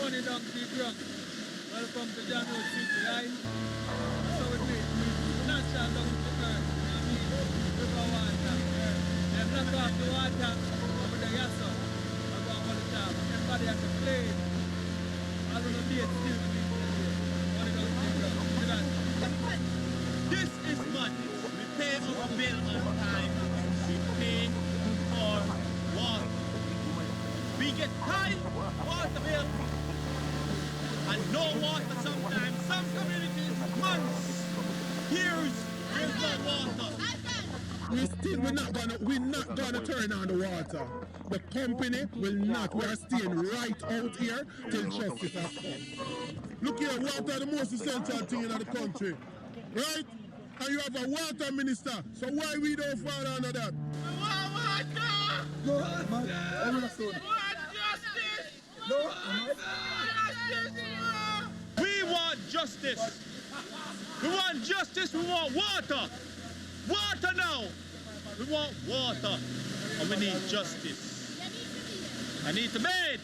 money down to the ground. Welcome to Jamaican City, right? So we do it. Natural down to earth. You know what I mean? River water. Then knock off the water over the yasso. I go on the top. Everybody has to play. I don't know if it's still to be played. Money down to the ground. See that? This is money. We pay our bill on time. We pay for water. We get high water bill and no water sometimes. Some communities, months, years, there's no water. We're not gonna turn on the water. The company will not. We are staying right out here till justice has come. Look here, water is the most essential thing in the country, right? And you have a water minister, so why we don't fall under that? No, man. I want to We want justice. We want justice. We want water. Water now. We want water. And we need justice. I need to bathe.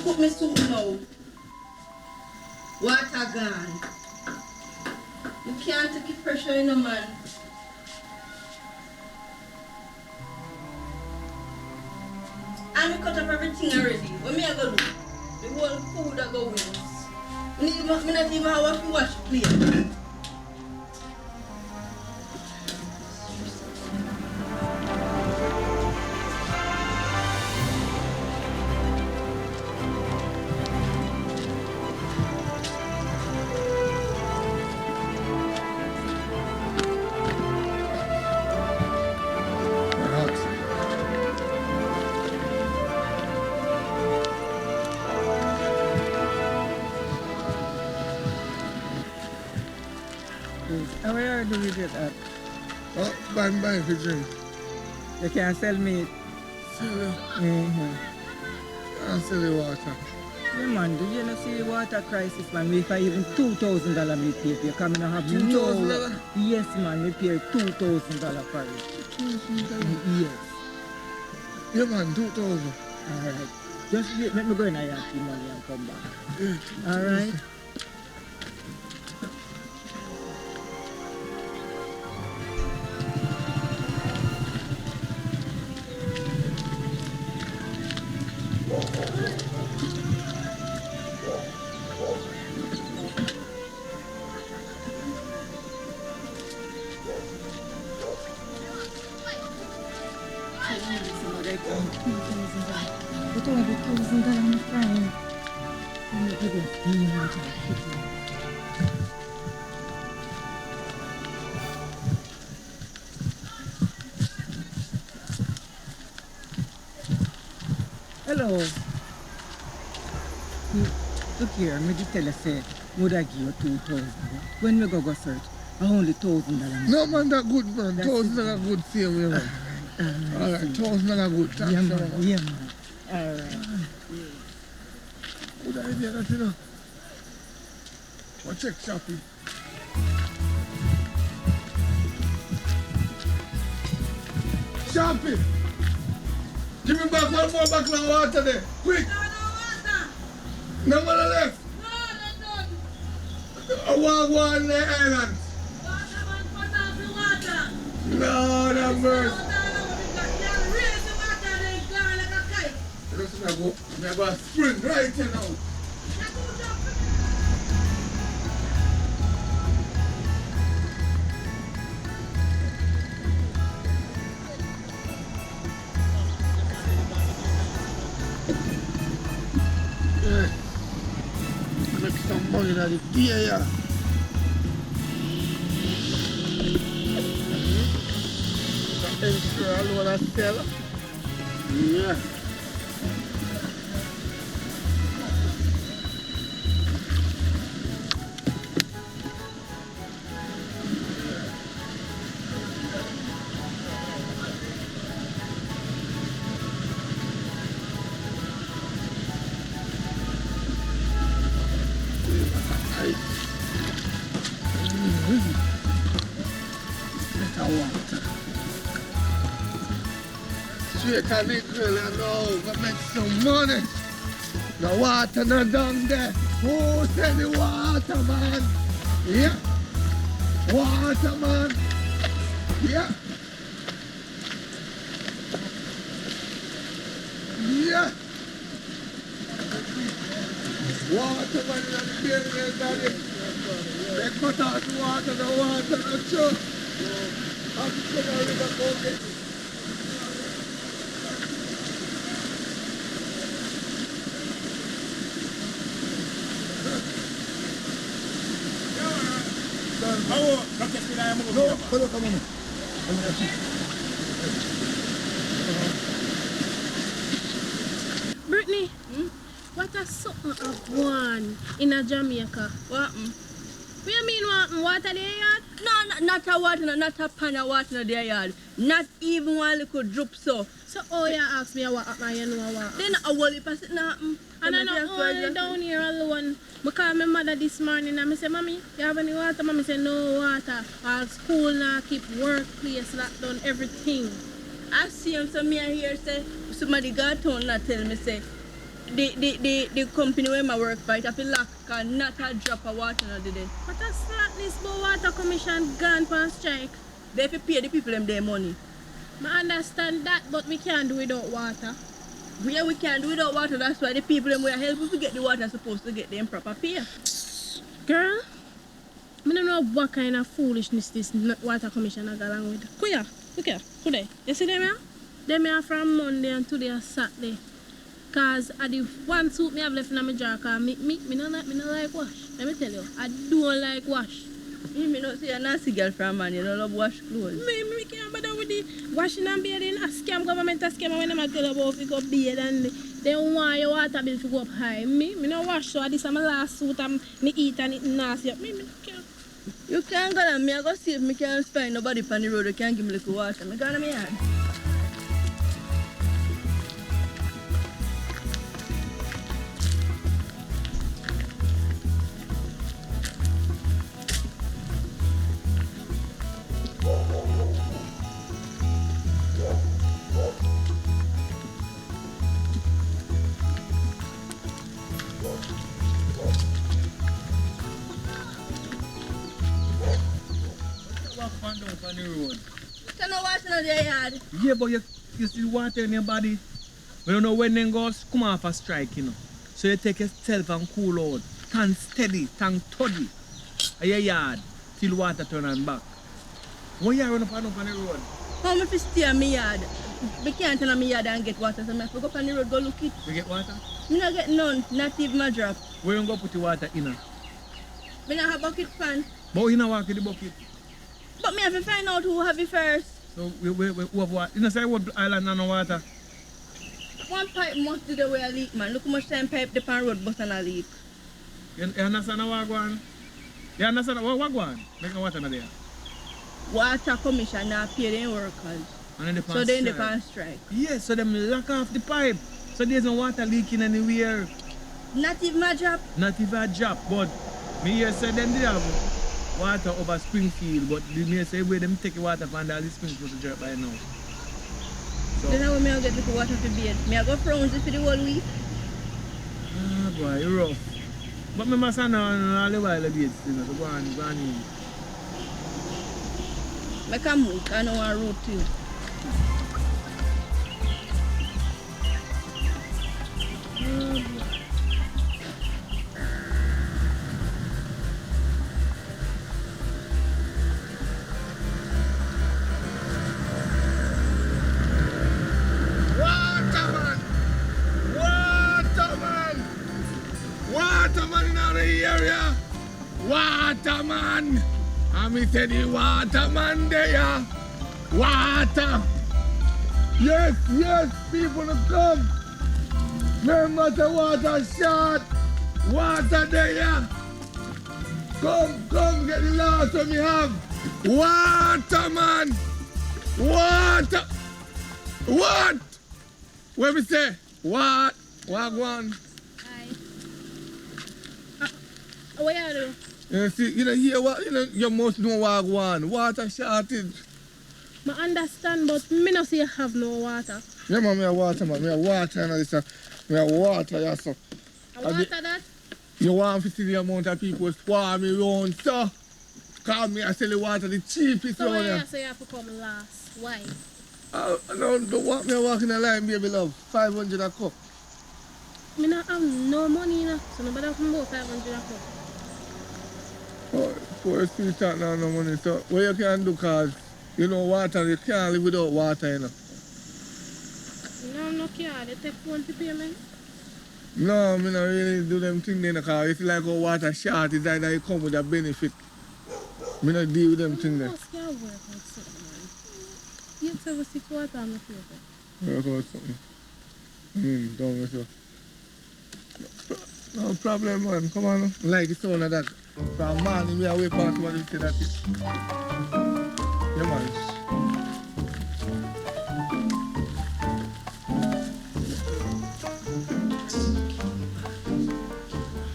Cook me soup now. Water gone. You can't take the pressure in a man. And we cut up everything already. What me I go do? The whole food I go with. Me not even have to wash the plate. And where do we get that? Oh, buy if you drink. You can sell me it. Silly. Mm-hmm. And silly water. Yeah, man, do you not see the water crisis, man? We pay even $2,000 we pay. You come in and have $2,000? Yes, man, we pay $2,000 for it. $2,000? Yes. Yeah, man, 2,000. All right. Just let me go in and ask you money and come back. Yeah. All right. Hello. Look here, me just tell you say, would I give you 2,000? When we go search, I only $1,000. No, man, that good, man. That's $1,000 good same way, man. All right, $1,000 good. Thanks, Yeah, man. man. Yeah, man. All right. Good idea, that, you know. What check shopping? Shopping! Give me back one more bottle of water there. Quick! No one left. I want one in the island. No, no mercy. Listen, I go sprint right here now. Make some money in the day, yeah. Ensure all what I sell. Yeah. Straight on the grill and now go make some money. The water not down there. Who said the water, man? Yeah. Water, man. Yeah. Yeah. Water, man, in the building, daddy. They cut out the water not sure. I'm just going to river go get it. No, come on. Brittany, what a something of one in a Jamaica. What? What you mean what? Water there yard? No, not a water, not a pan of water in their yard. Not even one little drop so. So you ask me what happened, you know what? Then a whole heap of sitting happen. And I know only down here alone. I call my mother this morning and I say, Mommy, you have any water? Mommy say, no water. All school now keep workplace locked down, everything. I see him, so me I hear say, somebody got on and tell me say, the company where I work for, it have to lock and not a drop of water in the day. But a slackness about water commission gone for strike. They have to pay the people them their money. I understand that, but we can't do without water. Yeah, we can't do without water, that's why the people them will help us to get the water supposed to get them proper pay. Girl, I don't know what kind of foolishness this water commission has along with. Come here, look here, who they? You see them here? Them here from Monday and today are Saturday. Cause I the one suit me have left in my jar, cause me no like wash. Let me tell you, I don't like wash. Me not say a nasty girl from man, you don't love wash clothes. Me can't bother with the washing and bathing. A scam government, a scam when I tell you about if you go bathe and they want your water bill to go up high. Me no wash, so this is my last suit and me eat and it nasty. Me can't. You can't go and me I go see if me can find nobody on the road who can give me little water. Me go to me yard. Walk on down on the road. Can I wash in the yard? Yeah, but you see water in your body. We don't know when them goes come off a strike, you know. So you take yourself and cool out. Stand steady, stand toddy. At your yard till water turn on back. When you run up and down on the road, How am I to stay in my yard? I can't turn on my yard and get water, so I have to go up on the road, go look it. you get water? Me not get none, not even a drop. Where you go put the water in? Me not have bucket pan. But you know walk with the bucket. But me have to find out who have it first. So we have water. You know say what island and no water? One pipe must do the way I leak, man. Look how much time pipe the pan road but a leak. You understand what go on? You understand what go on? Make no water in there. Water commission now pay their workers. And then the So they in the pan strike. Yes, so them lock off the pipe. So there's no water leaking anywhere. Not even a drop. Not even a drop. But me here say them did have water over Springfield, but the me say where them take the water from all the springs supposed to drop by now. So Then how me I get little water for bed? Me I go froze it for the whole week. ah boy, you rough. But me must know all the while a bit, you know, so go on in. I can move, I know a route too. Ah boy. Waterman! Waterman! Waterman in the area! Waterman! And me say the waterman there! Water! Yes, yes, people to come! Remember the water shot! Water there! Come, get the last one we have! Waterman! Water! What? What me say? What? Wagwan. Hi. What you do? You see, you know, here, you know, you must know Wagwan. Water shortage. I understand, but me not say you have no water. Yeah, man, me a water, man. Me a water, and this, me a water, yeah, so. I water that? You want to see the amount of people swarming around, so. Call me, I sell the water the cheapest So around why here. you say you have to come last? Why? No, don't want me walking the line, baby love. 500 a cup. Me not have no money, you know, so nobody can buy 500 a cup. Oh, poor street talk now, no money. So, what you can do, cause, you know, water, you can't live without water, you know. No, I'm not care. They take phone to payment. No, me not really do them things then, cause it's like a water short, it's either you come with a benefit. Me not deal with them things then. Most can't work out something, man. You have 6 water on the paper. Work out something. Don't mess up. No problem, man. Come on. Like the sound of that. From morning, we are way past what you say that is. Yeah, man.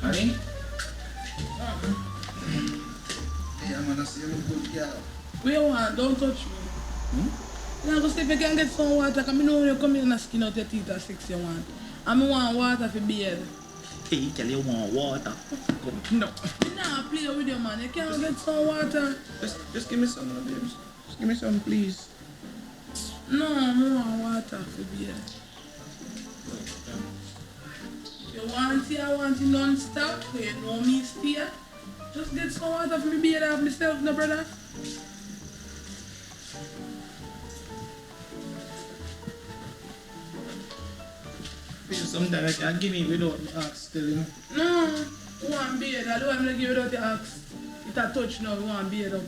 Honey? Yeah, man, I see you look good, girl. Where you want? Don't touch me. You go see if you can get some water, because I know when you come in and skin out your teeth at 6 you want. And I want water for beard. Hey, tell you want water. No. You not play with you, man. You can't get some water. Just give me some, babes. Just give me some, please. No, I want water for beard. You want it non-stop, you know me stay. Just get some water for me beard off myself, no brother. Sometimes I can't give me without me ask still, you know. No, you want beard. I don't want to give it without the axe. It's a touch now, you want beard up.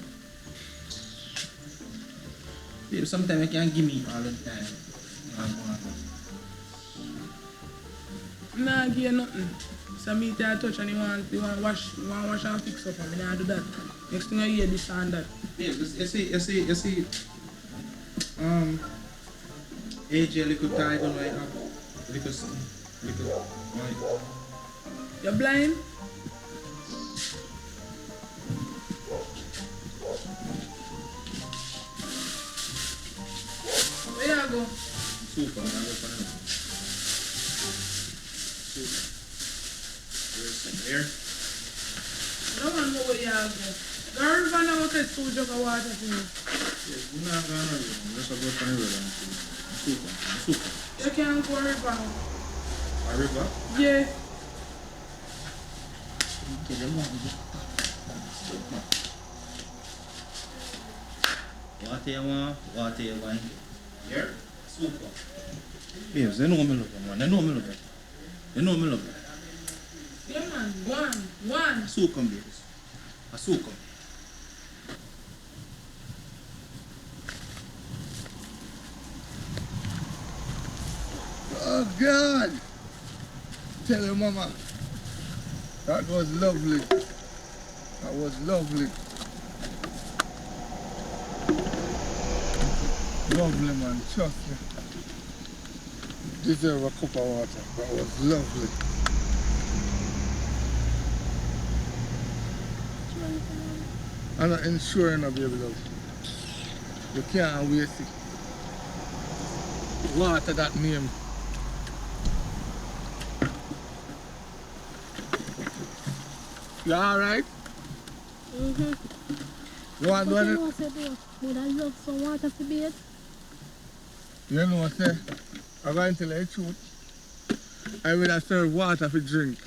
Babe, sometimes I can't give me all the time. Nah, give you nothing. So me tell touch and he want wash and fix up and me nah do that. Next thing I hear this and that. Yeah, you see, AJ little tie on my arm. Little, right. You blind? Where you go? Super, I'm going to find out. Super. There's some here. I don't want to know where you go. Girl, if I know what it's 2 jug of water for me. Yes, we're not going to run. Let's go find a river. Super. You can't go river. A river? Yeah. What you want? Here? Super. Babes, they know me love them, man. They know me love them. Yeah, man. One. A sukum, babes. A sukum. Oh God! Tell your mama. That was lovely. That was lovely. Lovely, man. Trust me. Deserve a cup of water. That was lovely. I'm not ensuring of baby love. You can't waste it. Water that name. You alright? You want to do it? Would I love some water to bathe? You know what I say? I'm going to tell you the truth. I will serve water for drink.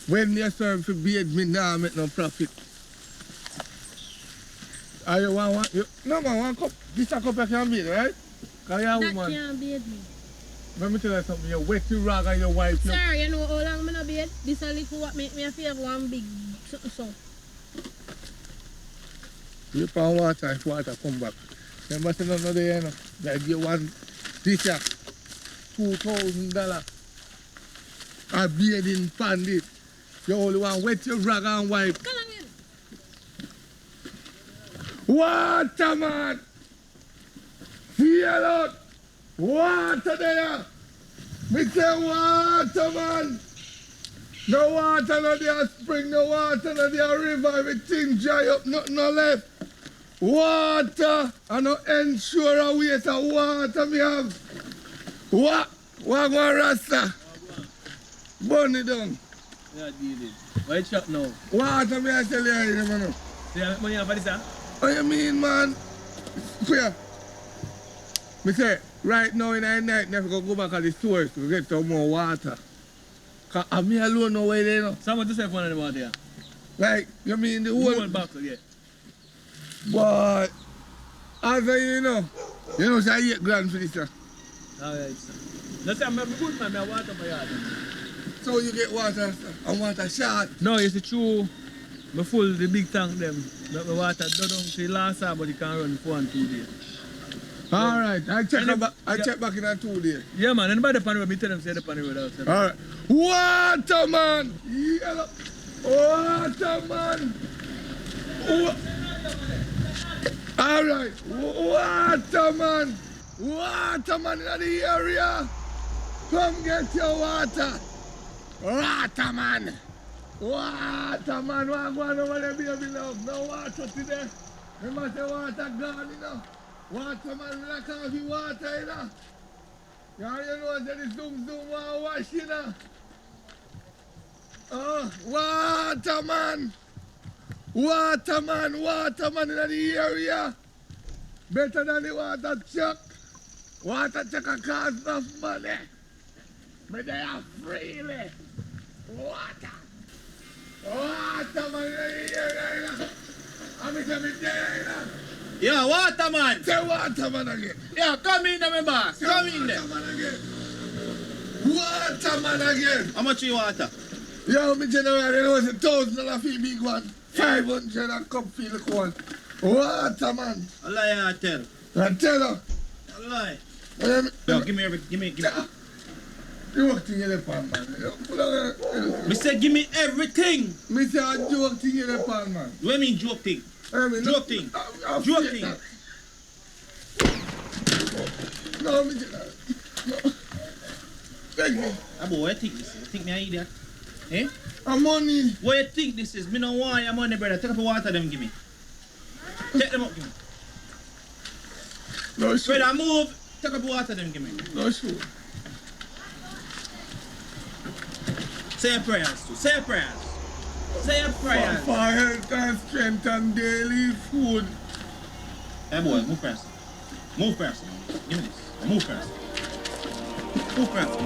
When they serve for bathe, me nah make no profit. Are you want you, no man, one cup. This a cup you can bathe, right? Because you're a That woman. can't bathe me. Let me tell you something. You wet your rag and your wife. Sir, you know how long I'm not bathe? This a little what make me feel one big something. You put water if water come back. You must know no day, you know. Like you want this here, $2,000. A bathing pandit. You only want wet your rag and wipe. Come on in. Water, man! Feel out! Water there! Me say water, man! No water, no there spring, no water, no there river, everything dry up, nothing no left. Water! I no ensure a waste of water me have. What? What go Rasta? Burn it down. Yeah, deal it. Why chop now? Water me I tell you, man. See, I make money for this, huh? What you mean, man? Clear. Me say, right now in the night, never go back at the source to get some more water. Cause I'm me alone no way there, no. Someone just say one of them out there. Like, you mean the Whole whole... box again. But, as you know, say I 8 grand for this, sir. Alright, sir. That's why I'm good, man. I water my yard. So you get water, sir, and water short. No, you see, true. I full the big tank them. The water don't see last time, but you can run for 1 2 days. All right, I check And back. I yeah. check back in a 2 days. Yeah, man. Anybody pan road, me tell them say the pan road outside. All right, water man, yellow, water man. All right, water man in the area. Come get your water, water man. Water man, what going over there, baby love? No water today. You must say water gone, you know. Water man, we like coffee water, you know. Yeah, you know that the zoom want wash, you know. Water man in the area. Better than the water truck. Water truck a cost enough money. But they are freely. Water man in the area, you know. I'm there, you know. Yeah, water man. Say water man again. Yeah, come in there, my boss. Come in there. Water man again. How much you water? Yo, me general, you know it's $1,000 for big one. 500 a cup for the one. Water man. A lie I tell. I tell her. A lie. Um, Yo, give me everything. Give me. Joke thing in the pan, man. Me say give me everything. Me say a joke thing in the pan, man. What do you mean joke thing? Joke thing. Joke thing. No, me no. Beg me. Abo, what you think this is? You think me an idiot? Eh? A money. What you think this is? Me no want your money, brother. Take up the water them give me. Take them up, give me. No, sure. Brother, move. Take up the water them give me. No, sure. Say your prayers too. Say your prayers. Say your prayers. For health and strength and daily food. Hey boy, move first. Move first. Give me this. Move first. Move first.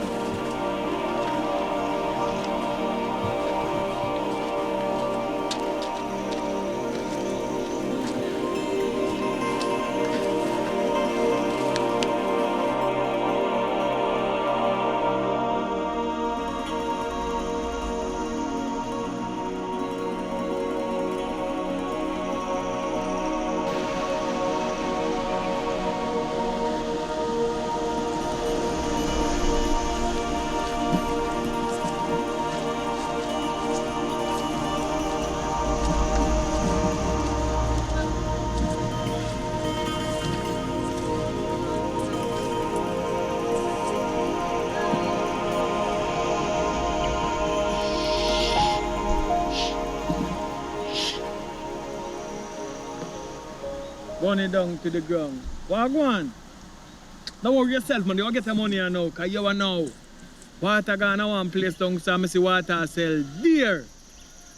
Burn it down to the ground. What go on? Don't worry yourself, man. You will get the money now, because you are now. Water gone to one place down, so I see water sell there.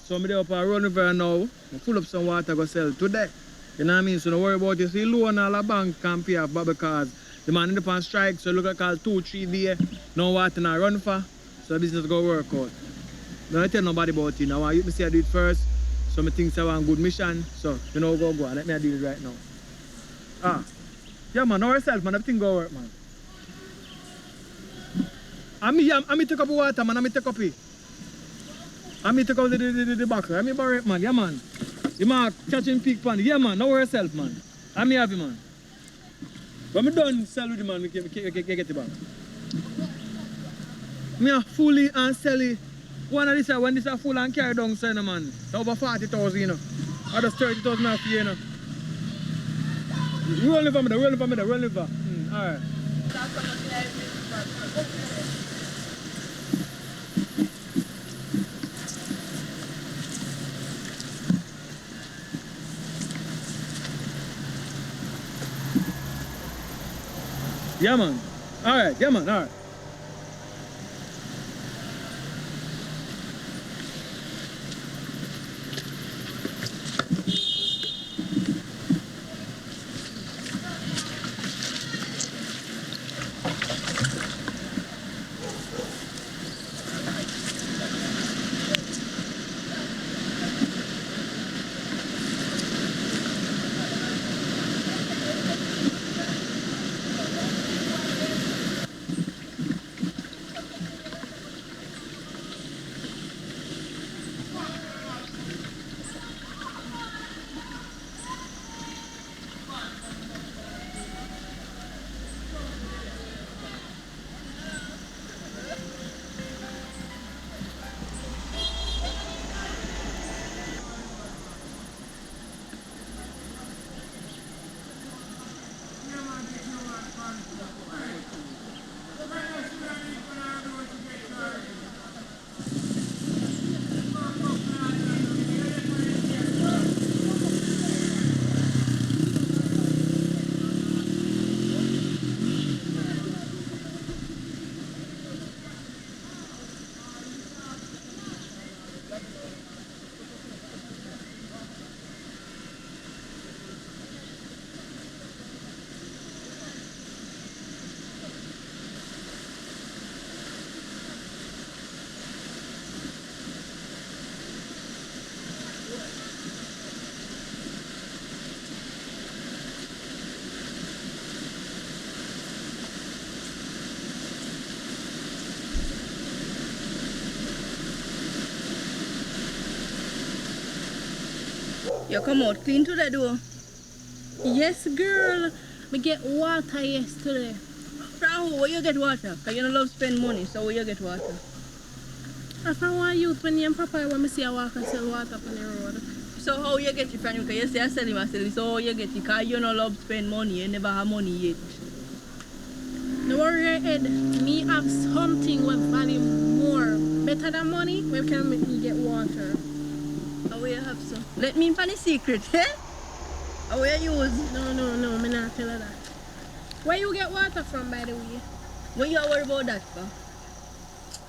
So I'm up and run over now. I full up some water go sell today. You know what I mean? So don't worry about it. See, loan all the bank can't pay off because the man in the pan strike, so look at call 2-3 days. No water now run for. So the business go work out. Don't tell nobody about it. Now I want you to say I do it first. So I think I want a good mission. So you know go. Let me do it right now. Ah. Yeah man, know yourself man, everything go work man. I me take up water man, I me take up it. I me take up the bucket, I me borrow it man, yeah man. You man catching pig pan, yeah man, know yourself man. I me have it man. When me done sell with the man, get it back. Me a fully and sell it. One of this when this are full and carry down so man. Over 40,000 you know. Or just 30,000 off you know. Roll over me there, roll over me there, roll over. Alright. Yeah man. Alright, yeah man, alright. You come out clean today, though. Yes, girl. Me get water yesterday. From From who? Where you get water? Because you don't love spend money, so where you get water? I found one youth when you and Papa when me see a walk and sell water on the road. So how you get it from him? Because you say I sell him, so how you get it? Because you don't love spend money, you never have money yet. No worry your head, me have something with value more. Better than money, where can make me get water? How will you have some? Let me in for the secret, eh? How will you use? No, me not tell her that. Where you get water from, by the way? What you worry about that for?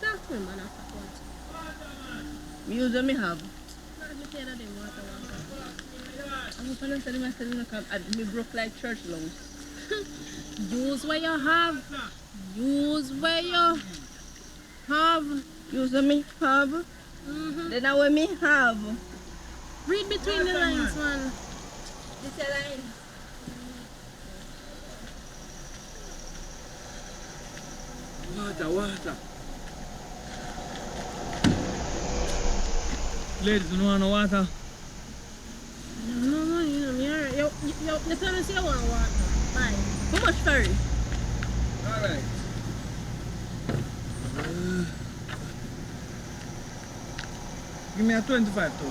Talk to me, man, after water. Me use what me have. Let me tell her the water. I'm going to tell him me broke like church lungs. Use what you have. Use what you have. Use what me have? Then I what me have. Read between the lines, man. This a line. Water. Ladies, you want no water? No, you know me alright. You tell me say you want water. Bye. How much for it? Alright. Give me a 25,000.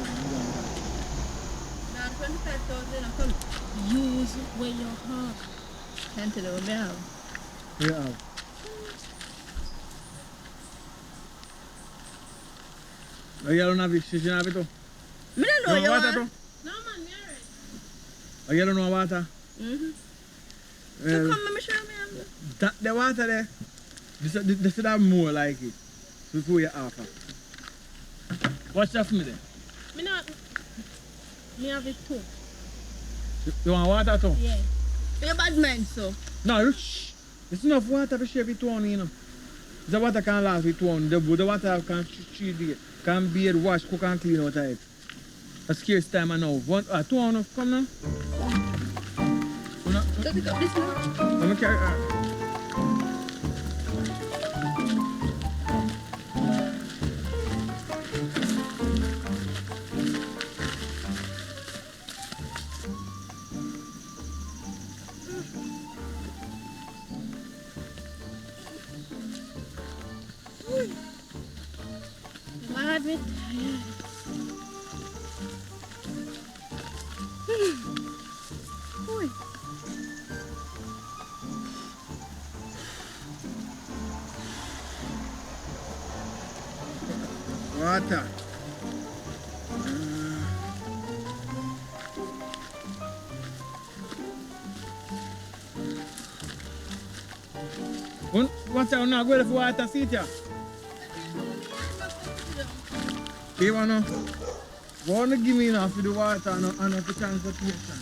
Now 25,000 I come. Use what you have. Can't tell you what me have. Yeah. You don't have it, you have it too? Me don't know you water want. too? No, man, me alright. You don't know water? So come let me show me have. That the water there, this should have more like it before you offer. What's that for me then? Me not. Me have it too. You want water too? Yeah. You're bad man, so. No, shh. It's enough water to share with 2 you know. The water can last with 2. The water can 3 days. Can be wash, cook and clean out of it. A scarce time I know. 2 come now? Does it got this one? Let me carry Bad with water. What's that? Not going for water, see ya. You wanna give me enough for the water and for transportation.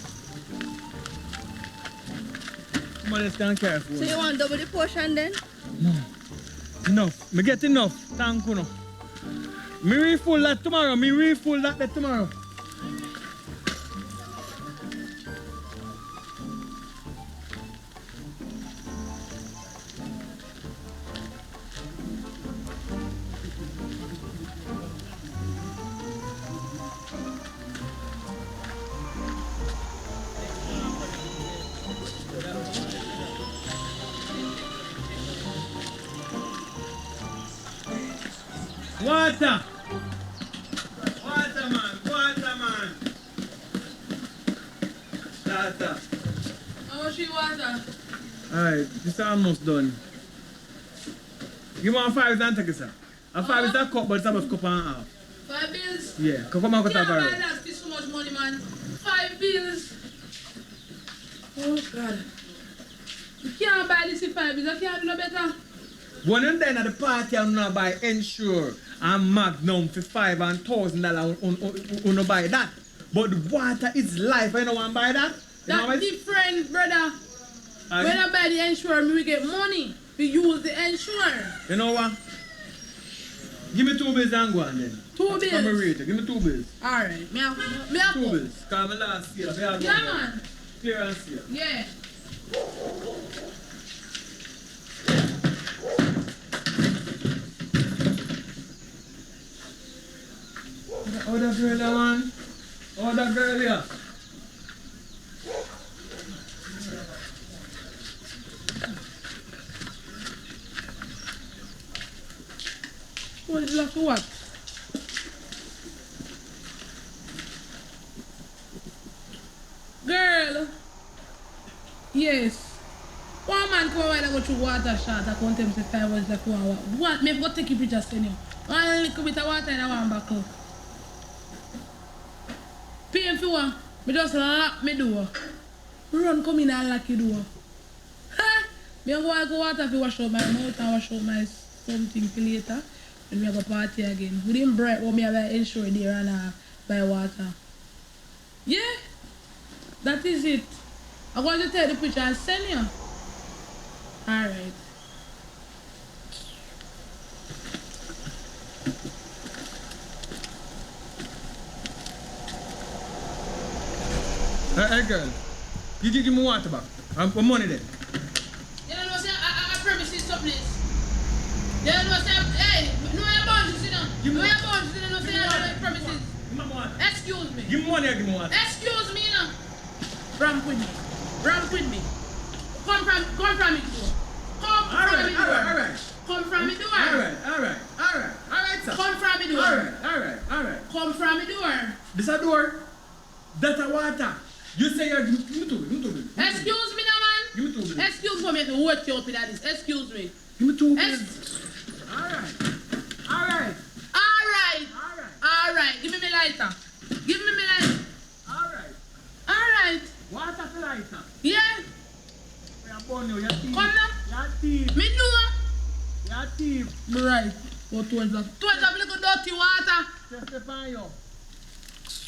Somebody stand careful. So you want double the portion then? No. Enough. Me get enough. Thank you. No. Me refill that tomorrow. Me refill that tomorrow. Water! Water, man! Water. How much you water? Alright, this is almost done. Give me 5 and take it, sir. A 5 is a cup, but it's about a cup and a half. 5 bills? Yeah, come on, You can't buy alright. that, it's so much money, man. 5 bills. Oh, God. You can't buy this in 5 bills, I can't do no better. When you're then at the party, I'm not buy Ensure and Magnum for $5 and $1,000 on buy that. But water is life, I don't want to buy that. That's different, brother. When I buy the insurance, we get money. We use the insurance. You know what? Give me 2 bills and go on then. 2 bills? I'm a rater. Give me 2 bills. Alright, me have 2 bills. Because my last year, I have yeah, man. clearance here. Yeah. Oh, that girl there, man. Oh, that girl here. But love for what? Girl. Yes. One man come over and go through water shot. I can't tell him 5 hours left for one. What? Maybe go take your picture, send you. One little bit of water in one buckle. Pay him for one. Me just lock me door. Run come in and lock your door. Ha! Me go water to wash out my mouth and wash out my something for later. Then me go party again. We didn't break what me have to ensure there and buy water. Yeah? That is it. I'm going to take the picture and send you. Alright. Hey girl, you give me water back. I'm for money then. You don't know say I promise you something. You don't know say hey, no your boundaries, you know. No your boundaries, you don't know say I promises. Excuse me. Give me money or give me water. Excuse me, you know. Ramp with me. Ramp with me. Come from me door. Come from me door. Alright. Come from me door. Alright, sir. Come from me door. Alright. Come from me door. This a door. That's a water. You say you're give me 2 bills. Excuse me now, man. Give me 2 bills. Excuse me, I can work you up with this. Excuse me. Give me 2 bills. Alright. Give me my lighter. Give me my lighter. Alright. Water for lighter. Yeah. You're thief. Come now. You're thief. Me know. You're thief. Right. What was that? 12 little dirty water.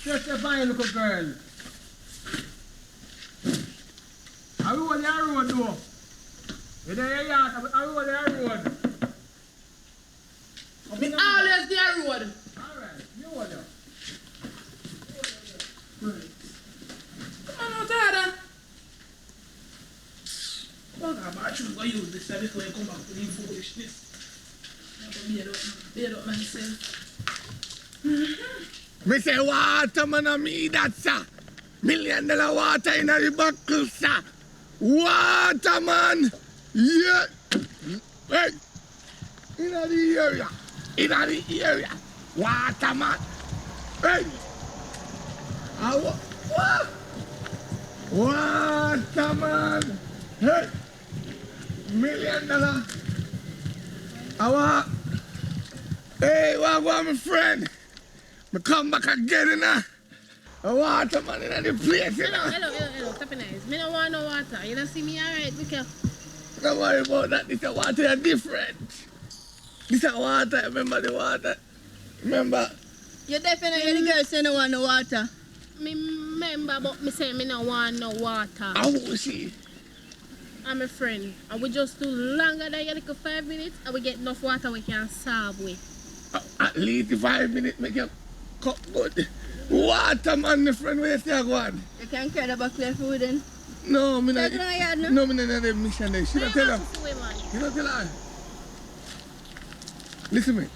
Justify you, little girl. How you on the road, though? You're there, yeah. How you on the road? Me always the road. Alright, you on there. Right. Come on, Tada. Well, I'm actually going to use this before you come back to the foolishness. I'm going to beard up myself. Me say water man a me that sir. $1 million water in the buckle sir. Water man. Yeah. Hey. In the area. Water man. Hey. What? Water man. Hey. $1 million. Hey, what about my friend? I come back again, you know. I water man in the place, you know. Hello, stop it nice. Me don't want no water. You don't see me alright, be careful. Don't worry about that. This water is different. This water, remember the water? Remember? You definitely the girl say no want no water. Me remember, but me say me don't want no water. How was she? I'm a friend. And we just do longer than you like 5 minutes and we get enough water we can serve with. At least 5 minutes make you cup good. Water man, my friend, where you say I go on? You can carry the bucket of food then. No, me not. Take it on your yard, no? No, me not the mission there. She don't tell her. Man. You don't tell her. Listen me.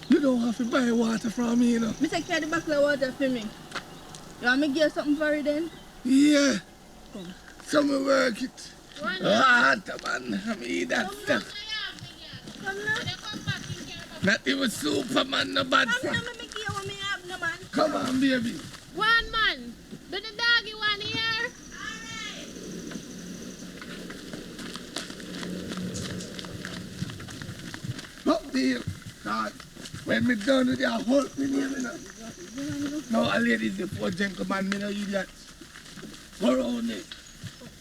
You don't have to buy water from me, you know. Me say carry the bucket of water for me. You want me to give something for it then? Yeah. Come. So me work it. Water man, I mean that stuff. Come now. Not even Superman, no bad Come now, stuff. me give you what me have, no man. Come on, baby. One man. Do the doggy one here. Up there. God, when me done with your whole thing, you know. No, a ladies, the poor gentleman, me no idiot. Go around it.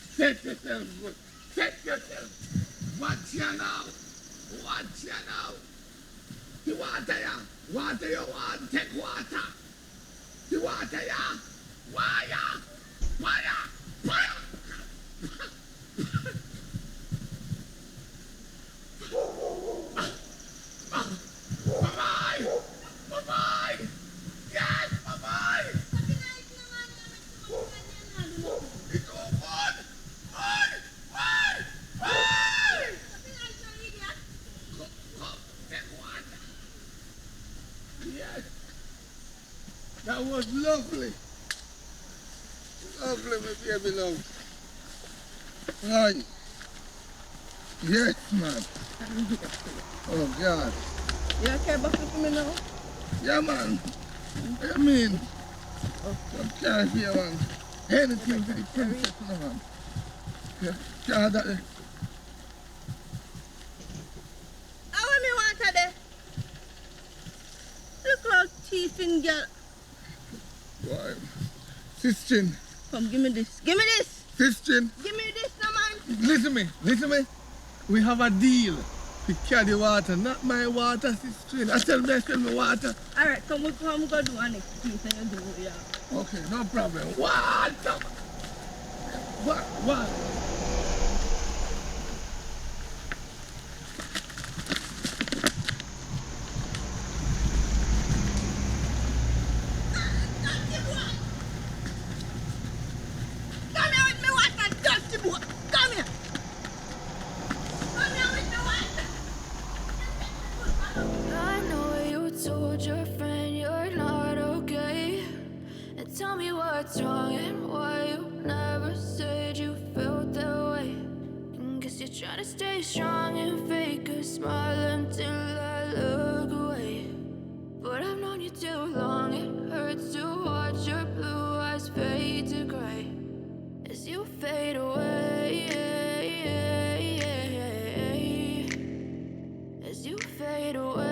Set yourself good. Set yourself. Watch you now. Watch you now. The water, ya. Water you want, take water. The water, ya. Wire. Bye-bye. Yes, bye-bye. It's all good. Bye. Come, take water. Yes. That was lovely. Lovely, my baby love. Right. Yes, man. Oh, God. You okay back for me now? Yeah, man. I mean, I'm can't hear, man. Anything for the princess, no, man. Yeah, can't that. How me want to there? Look like thieving girl. Boy. Sister, Come, give me this. Give me this. sister, Give me this, no man. listen me. We have a deal. We carry water, not my water, sister. I tell me water. Alright, come go do an next piece and you do it, yeah. Okay, no problem. Water. What? Come here with me water, dusty boy. Come here. Come here with me water. I know you told your friend you're not okay. And tell me what's wrong and why you never said you felt that way. And guess you're trying to stay strong and fake a smile until I look away. But I've known you too long, it hurts to watch your blue eyes fade to gray as you fade away. As you fade away.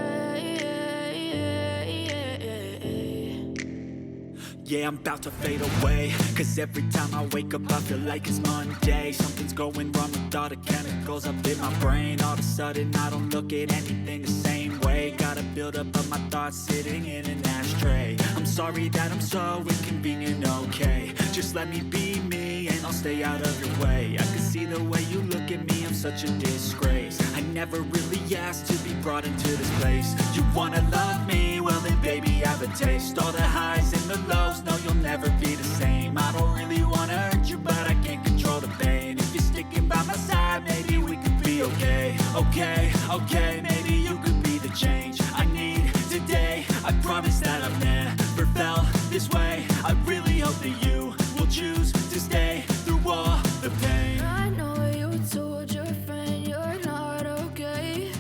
Yeah, I'm about to fade away, cause every time I wake up I feel like it's Monday. Something's going wrong with all the chemicals up in my brain. All of a sudden I don't look at anything the same way. Gotta build up of my thoughts sitting in an ashtray. I'm sorry that I'm so inconvenient, okay. Just let me be me and I'll stay out of your way. I can see the way you look at me, I'm such a disgrace. I never really asked to be brought into this place. You wanna love me? Well then baby have a taste. All the highs and the lows, no you'll never be the same. I don't really wanna hurt you but I can't control the pain. If you're sticking by my side maybe we could be okay. Okay, maybe you could be the change I need today. I promise that I've never felt this way. I really hope that you will choose to stay through all the pain. I know you told your friend you're not okay.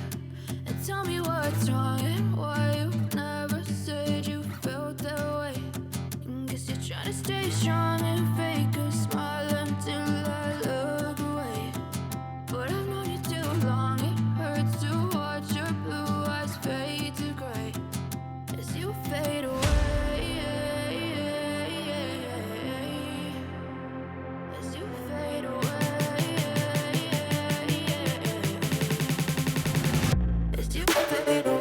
And tell me what's wrong and why you never said you felt that way. And guess you're trying to stay strong and fake a smile until I look away. But I've known you too long, it hurts to watch your blue eyes fade to gray as you fade away. As you fade away. As you fade away.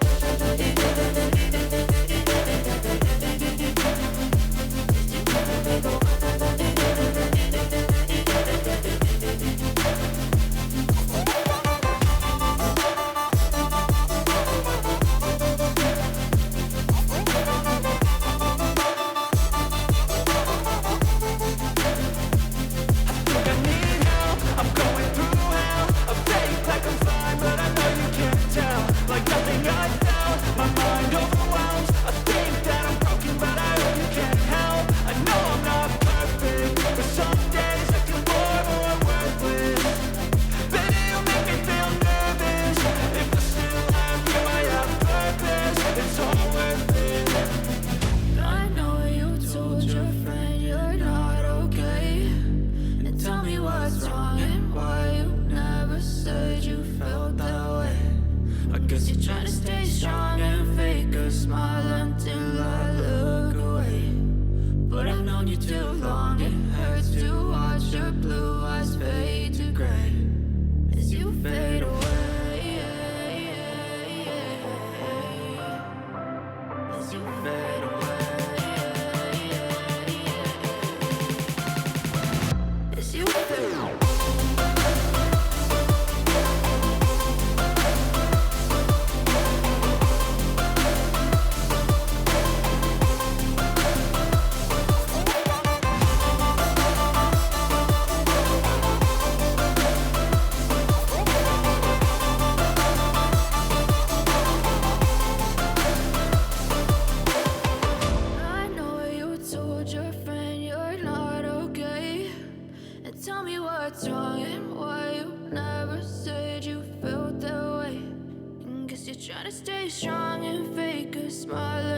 I know you told your friend you're not okay. And tell me what's wrong and why you never said you felt that way. I guess you're trying to stay strong and fake a smile until I look away. But I've known you too long, it hurts to watch your blue eyes fade to gray as you fade away. As you fade away. As you fade away. I know you told your friend you're not okay. And tell me what's wrong and why you never said you felt that way. And guess you're trying to stay strong smiling.